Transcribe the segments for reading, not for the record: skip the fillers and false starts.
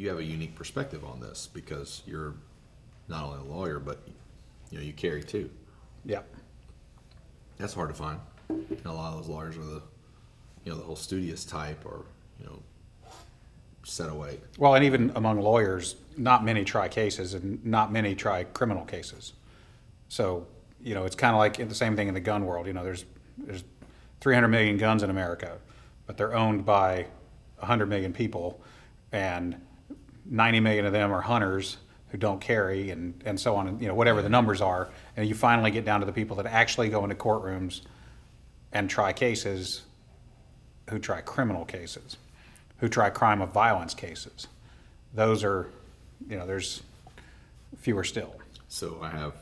you have a unique perspective on this because you're not only a lawyer, but you carry too. Yeah. That's hard to find. A lot of those lawyers are the whole studious type, or set away. Well, and even among lawyers, not many try cases, and not many try criminal cases. So, it's kind of like the same thing in the gun world. There's 300 million guns in America, but they're owned by 100 million people, and 90 million of them are hunters who don't carry, and so on, whatever the numbers are. And you finally get down to the people that actually go into courtrooms and try cases, who try criminal cases, who try crime of violence cases. Those are, there's fewer still. So I have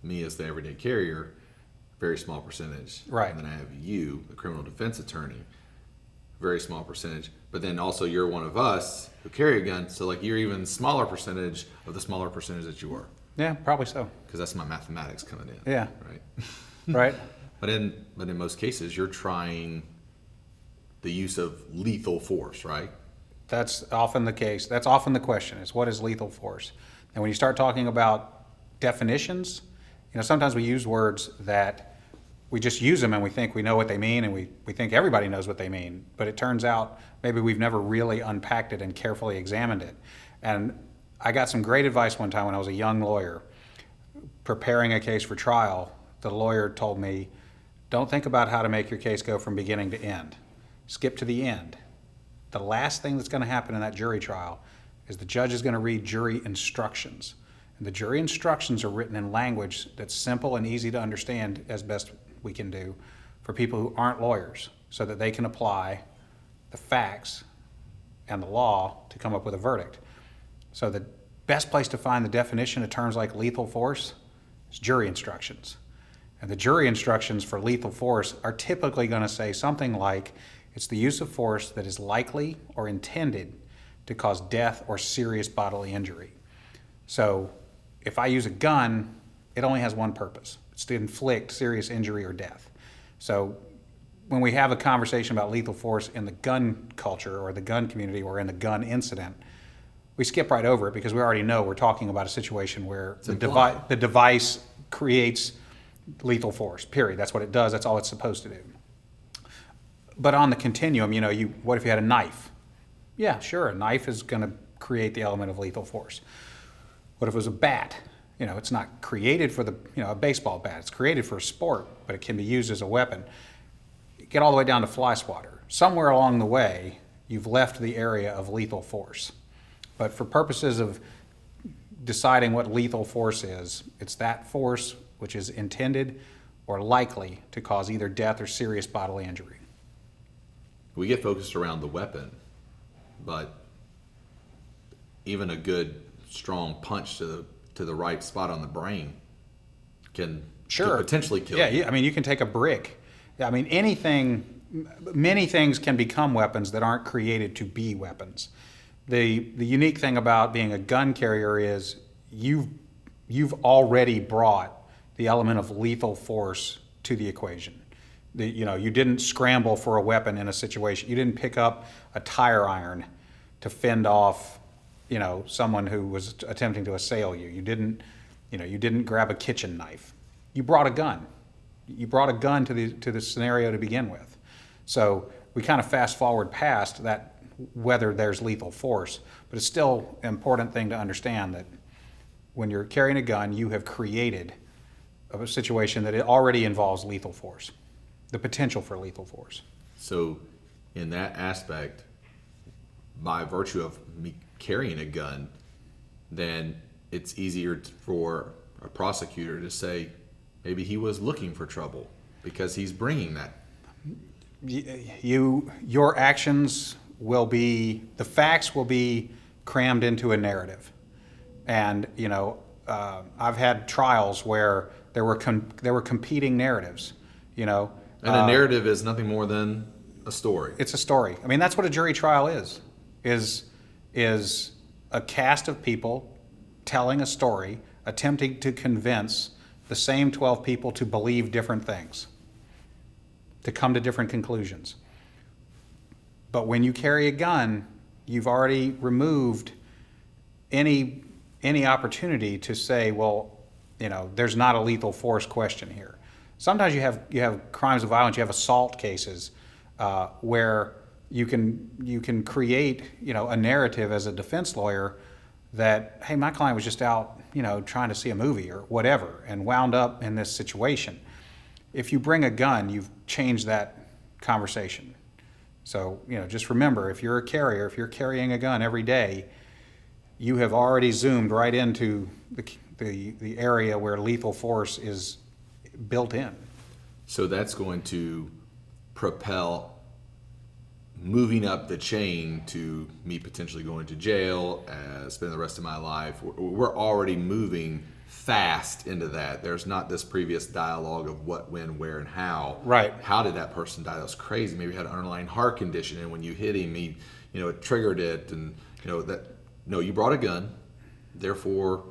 me as the everyday carrier, very small percentage. Right. And then I have you, the criminal defense attorney, very small percentage. But then also you're one of us who carry a gun, so you're even smaller percentage of the smaller percentage that you were. Yeah, probably so. Because that's my mathematics coming in. Yeah. Right. Right. But in most cases, you're trying the use of lethal force, right? That's often the case. That's often the question, is what is lethal force? And when you start talking about definitions, sometimes we use words that we just use them and we think we know what they mean, and we think everybody knows what they mean. But it turns out maybe we've never really unpacked it and carefully examined it. And I got some great advice one time when I was a young lawyer preparing a case for trial. The lawyer told me, don't think about how to make your case go from beginning to end. Skip to the end. The last thing that's going to happen in that jury trial is the judge is going to read jury instructions. And the jury instructions are written in language that's simple and easy to understand as best we can do for people who aren't lawyers, so that they can apply the facts and the law to come up with a verdict. So the best place to find the definition of terms like lethal force is jury instructions. And the jury instructions for lethal force are typically going to say something like, it's the use of force that is likely or intended to cause death or serious bodily injury. So if I use a gun, it only has one purpose. It's to inflict serious injury or death. So when we have a conversation about lethal force in the gun culture or the gun community or in the gun incident, we skip right over it because we already know we're talking about a situation where the device creates lethal force, period. That's what it does. That's all it's supposed to do. But on the continuum, what if you had a knife? Yeah, sure, a knife is going to create the element of lethal force. What if it was a bat? It's not created for a baseball bat. It's created for a sport, but it can be used as a weapon. Get all the way down to fly swatter. Somewhere along the way, you've left the area of lethal force. But for purposes of deciding what lethal force is, it's that force which is intended or likely to cause either death or serious bodily injury. We get focused around the weapon, but even a good, strong punch to the right spot on the brain can potentially kill you. Yeah, you can take a brick. Many things can become weapons that aren't created to be weapons. The unique thing about being a gun carrier is you've already brought the element of lethal force to the equation. You didn't scramble for a weapon in a situation. You didn't pick up a tire iron to fend off, someone who was attempting to assail you. You didn't grab a kitchen knife. You brought a gun. You brought a gun to the scenario to begin with. So we kind of fast forward past that, whether there's lethal force, but it's still an important thing to understand that when you're carrying a gun, you have created a situation that it already involves lethal force. The potential for lethal force. So in that aspect, by virtue of me carrying a gun, then it's easier for a prosecutor to say maybe he was looking for trouble because he's bringing that. Your actions will be, the facts will be crammed into a narrative. And, I've had trials where there were competing narratives, And a narrative is nothing more than a story. It's a story. That's what a jury trial is a cast of people telling a story, attempting to convince the same 12 people to believe different things, to come to different conclusions. But when you carry a gun, you've already removed any opportunity to say, well, there's not a lethal force question here. Sometimes you have crimes of violence, you have assault cases where you can create a narrative as a defense lawyer that, hey, my client was just out trying to see a movie or whatever and wound up in this situation. If you bring a gun, you've changed that conversation. So just remember, if you're a carrier, if you're carrying a gun every day, you have already zoomed right into the area where lethal force is built in. So that's going to propel moving up the chain to me potentially going to jail, spending the rest of my life. We're already moving fast into that. There's not this previous dialogue of what, when, where, and how. Right. How did that person die? That was crazy. Maybe he had an underlying heart condition, and when you hit him, it triggered it, and that. No, you brought a gun, therefore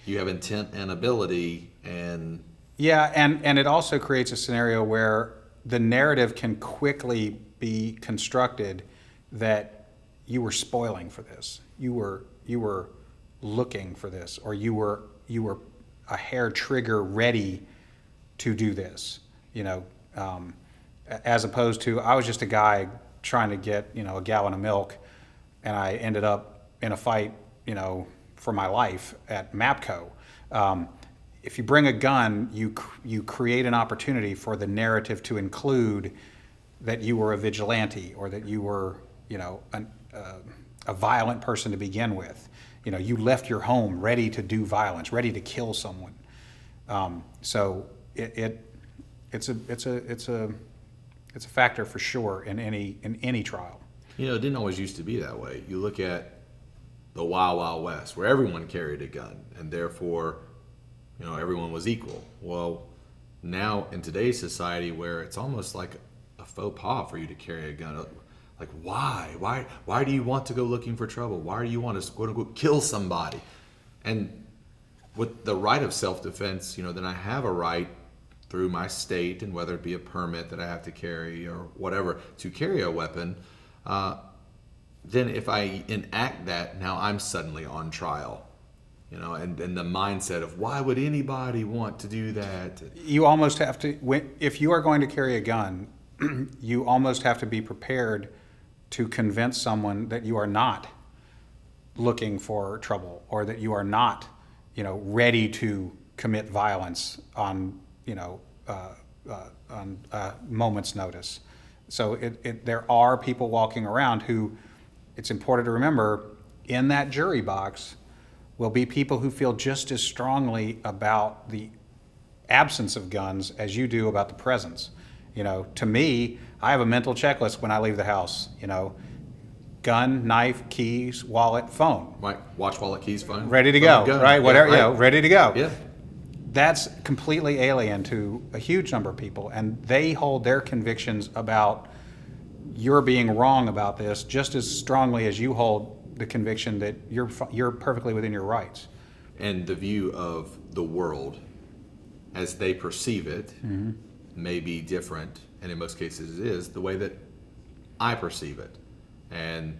you have intent and ability, and yeah, and it also creates a scenario where the narrative can quickly be constructed that you were spoiling for this, you were looking for this, or you were a hair trigger ready to do this, as opposed to I was just a guy trying to get a gallon of milk, and I ended up in a fight, for my life at MAPCO. If you bring a gun, you create an opportunity for the narrative to include that you were a vigilante or that you were, a violent person to begin with. You left your home ready to do violence, ready to kill someone. So it's a factor for sure in any trial. it didn't always used to be that way. You look at the Wild Wild West, where everyone carried a gun, and therefore, everyone was equal. Well, now in today's society, where it's almost like a faux pas for you to carry a gun, like why do you want to go looking for trouble? Why do you want to quote unquote kill somebody? And with the right of self-defense, then I have a right through my state, and whether it be a permit that I have to carry or whatever, to carry a weapon. Then if I enact that, now I'm suddenly on trial, and the mindset of why would anybody want to do that? You almost have to, if you are going to carry a gun, you almost have to be prepared to convince someone that you are not looking for trouble, or that you are not, ready to commit violence on, on a moment's notice. So there are people walking around who, it's important to remember, in that jury box will be people who feel just as strongly about the absence of guns as you do about the presence. To me, I have a mental checklist when I leave the house. Gun, knife, keys, wallet, phone. Right, watch, wallet, keys, phone. Ready to go, right? Whatever, yeah, right. Ready to go. Yeah. That's completely alien to a huge number of people, and they hold their convictions about you're being wrong about this just as strongly as you hold the conviction that you're perfectly within your rights. And the view of the world as they perceive it may be different, and in most cases it is, the way that I perceive it. And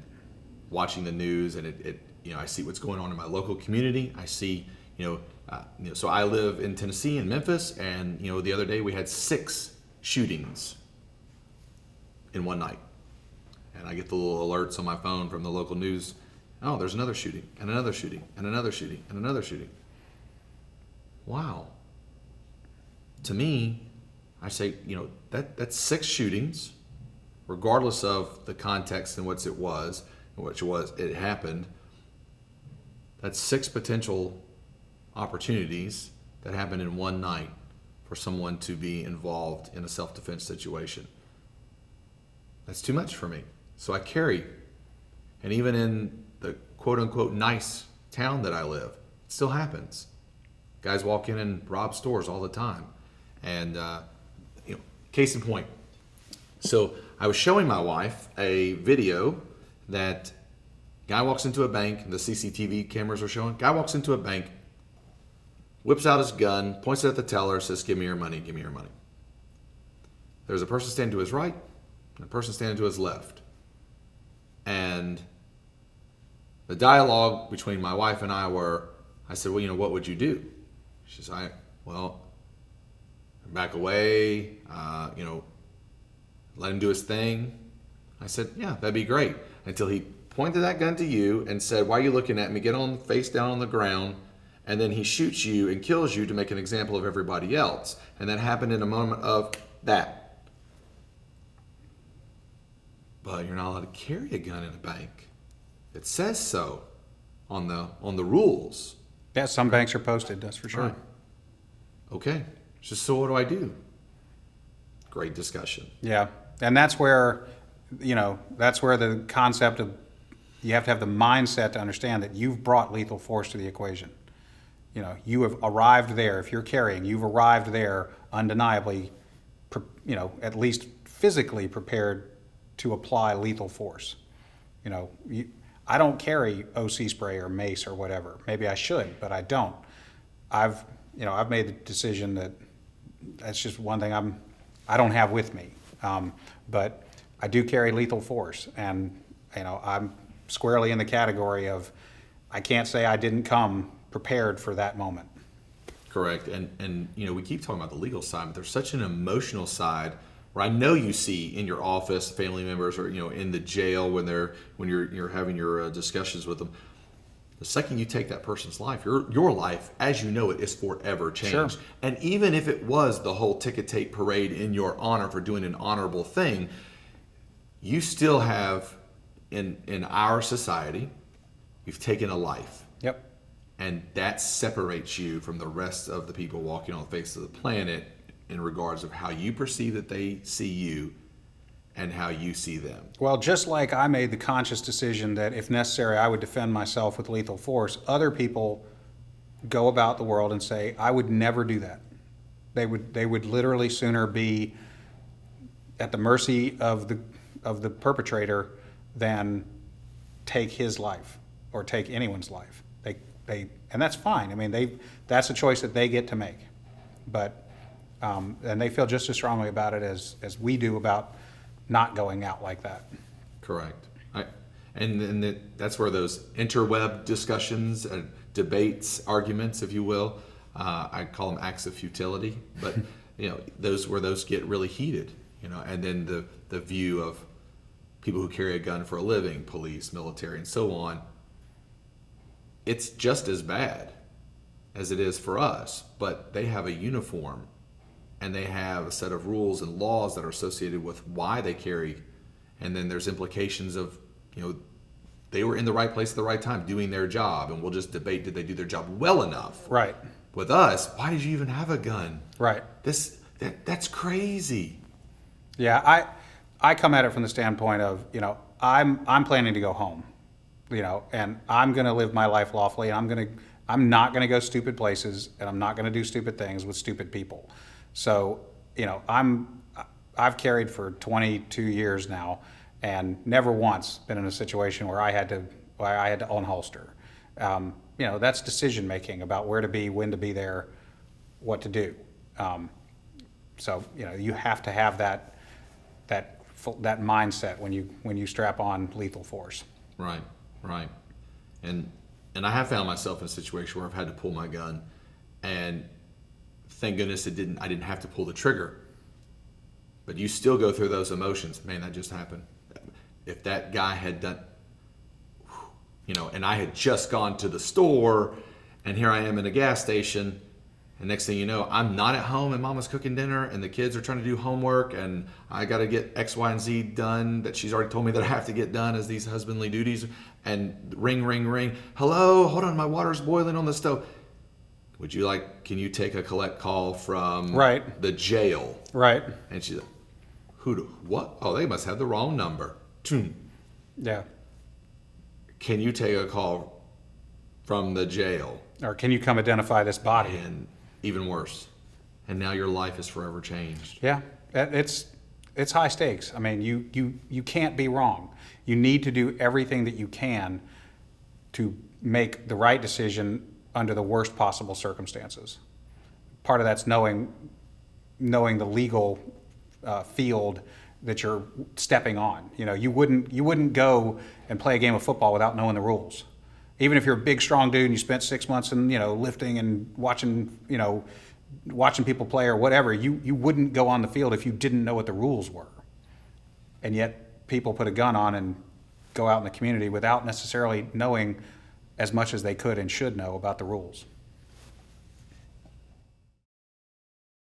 watching the news, and it I see what's going on in my local community. I see, so I live in Tennessee, in Memphis, and the other day we had 6 shootings in one night. And I get the little alerts on my phone from the local news. Oh, there's another shooting, and another shooting, and another shooting, and another shooting. Wow. To me, I say, that's 6 shootings, regardless of the context in which it happened. That's 6 potential opportunities that happened in one night for someone to be involved in a self-defense situation. That's too much for me. So I carry. And even in the quote-unquote nice town that I live, it still happens. Guys walk in and rob stores all the time. And, case in point. So I was showing my wife a video that guy walks into a bank, the CCTV cameras are showing. Guy walks into a bank, whips out his gun, points it at the teller, says, give me your money, give me your money. There's a person standing to his right and a person standing to his left. And the dialogue between my wife and I said, well, what would you do? She said, well, back away, let him do his thing. I said, yeah, that'd be great. Until he pointed that gun to you and said, why are you looking at me? Get on face down on the ground. And then he shoots you and kills you to make an example of everybody else. And that happened in a moment of that. But you're not allowed to carry a gun in a bank. It says so on the rules. Yeah, some banks are posted, that's for sure. Right. Okay. So what do I do? Great discussion. Yeah, and that's where, that's where the concept of, you have to have the mindset to understand that you've brought lethal force to the equation. You have arrived there. If you're carrying, you've arrived there undeniably, at least physically prepared to apply lethal force. I don't carry OC spray or mace or whatever. Maybe I should, but I don't. I've made the decision that that's just one thing I don't have with me. But I do carry lethal force, and I'm squarely in the category of, I can't say I didn't come prepared for that moment. Correct. And we keep talking about the legal side, but there's such an emotional side where I know you see in your office family members, or in the jail when you're having your discussions with them. The second you take that person's life, your life as you know it is forever changed. Sure. And even if it was the whole ticket tape parade in your honor for doing an honorable thing, you still have in our society, you've taken a life. Yep. And that separates you from the rest of the people walking on the face of the planet in regards of how you perceive that they see you and how you see them. Well, just like I made the conscious decision that if necessary I would defend myself with lethal force, other people go about the world and say, I would never do that. They would literally sooner be at the mercy of the perpetrator than take his life or take anyone's life. And that's fine. I mean, that's a choice that they get to make. But and they feel just as strongly about it as we do about not going out like that. Correct. That's where those interweb discussions, debates, arguments, if you will, I call them acts of futility, but those get really heated, and then the view of people who carry a gun for a living, police, military, and so on, it's just as bad as it is for us, but they have a uniform and they have a set of rules and laws that are associated with why they carry, and then there's implications of, they were in the right place at the right time doing their job, and we'll just debate, did they do their job well enough? Right. With us, why did you even have a gun? Right. That's crazy. Yeah, I come at it from the standpoint of, I'm planning to go home, and I'm going to live my life lawfully, and I'm not going to go stupid places, and I'm not going to do stupid things with stupid people. So, I've carried for 22 years now, and never once been in a situation where I had to unholster. That's decision making about where to be, when to be there, what to do. So you have to have that mindset when you strap on lethal force. Right. And I have found myself in a situation where I've had to pull my gun, and thank goodness I didn't have to pull the trigger. But you still go through those emotions. Man, that just happened. If that guy had done, and I had just gone to the store, and here I am in a gas station, and next thing you know, I'm not at home and mama's cooking dinner and the kids are trying to do homework and I got to get X, Y, and Z done that she's already told me that I have to get done as these husbandly duties, and ring, ring, ring. Hello, hold on, my water's boiling on the stove. Can you take a collect call from the jail? Right. And she's like, what? Oh, they must have the wrong number. Yeah. Can you take a call from the jail? Or can you come identify this body? And even worse. And now your life is forever changed. Yeah. It's high stakes. I mean, you can't be wrong. You need to do everything that you can to make the right decision under the worst possible circumstances. Part of that's knowing the legal field that you're stepping on. You wouldn't go and play a game of football without knowing the rules. Even if you're a big, strong dude and you spent 6 months in, lifting and watching people play or whatever, you wouldn't go on the field if you didn't know what the rules were. And yet people put a gun on and go out in the community without necessarily knowing as much as they could and should know about the rules.